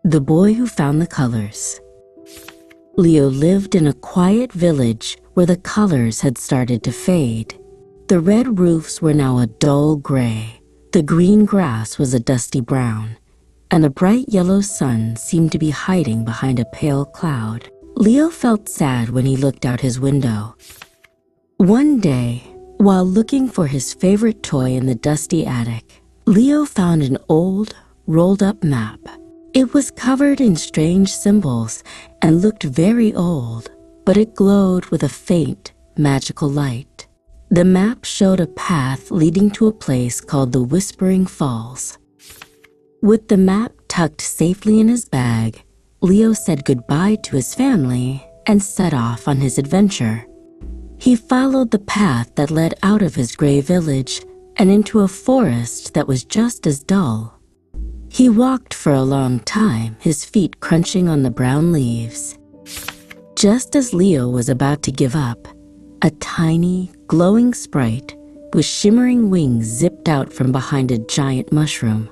The Boy Who Found the Colors. Leo lived in a quiet village where the colors had started to fade. The red roofs were now a dull gray, the green grass was a dusty brown, and a bright yellow sun seemed to be hiding behind a pale cloud. Leo felt sad when he looked out his window. One day, while looking for his favorite toy in the dusty attic, Leo found an old, rolled-up map. It was covered in strange symbols and looked very old, but it glowed with a faint, magical light. The map showed a path leading to a place called the Whispering Falls. With the map tucked safely in his bag, Leo said goodbye to his family and set off on his adventure. He followed the path that led out of his gray village and into a forest that was just as dull. He walked for a long time, his feet crunching on the brown leaves. Just as Leo was about to give up, a tiny, glowing sprite with shimmering wings zipped out from behind a giant mushroom.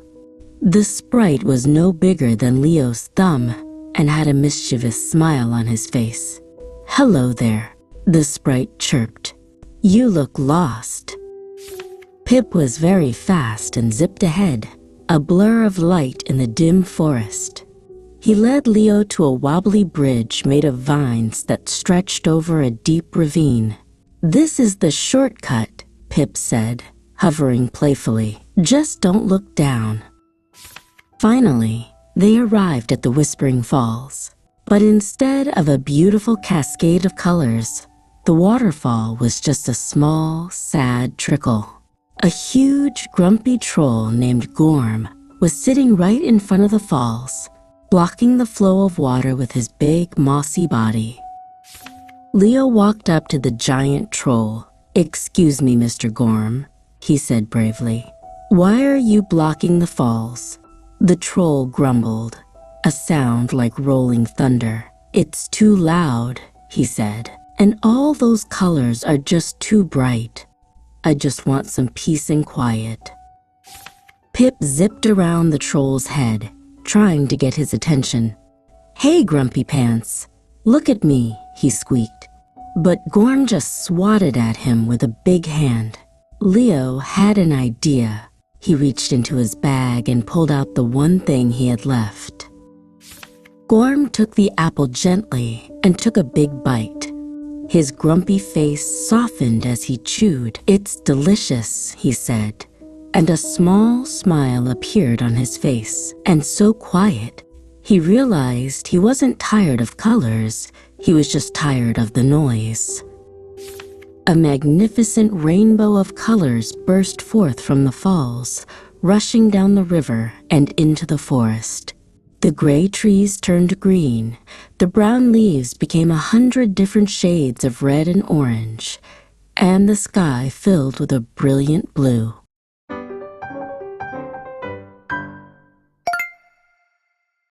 The sprite was no bigger than Leo's thumb and had a mischievous smile on his face. "Hello there," the sprite chirped. "You look lost." Pip was very fast and zipped ahead, a blur of light in the dim forest. He led Leo to a wobbly bridge made of vines that stretched over a deep ravine. "This is the shortcut," Pip said, hovering playfully. "Just don't look down." Finally, they arrived at the Whispering Falls. But instead of a beautiful cascade of colors, the waterfall was just a small, sad trickle. A huge, grumpy troll named Gorm was sitting right in front of the falls, blocking the flow of water with his big, mossy body. Leo walked up to the giant troll. "Excuse me, Mr. Gorm," he said bravely. "Why are you blocking the falls?" The troll grumbled, a sound like rolling thunder. "It's too loud," he said, "and all those colors are just too bright. I just want some peace and quiet." Pip zipped around the troll's head, trying to get his attention. "Hey, Grumpy Pants, look at me," he squeaked. But Gorm just swatted at him with a big hand. Leo had an idea. He reached into his bag and pulled out the one thing he had left. Gorm took the apple gently and took a big bite. His grumpy face softened as he chewed. "It's delicious," he said, and a small smile appeared on his face. And so quiet, he realized he wasn't tired of colors, he was just tired of the noise. A magnificent rainbow of colors burst forth from the falls, rushing down the river and into the forest. The gray trees turned green, the brown leaves became 100 different shades of red and orange, and the sky filled with a brilliant blue.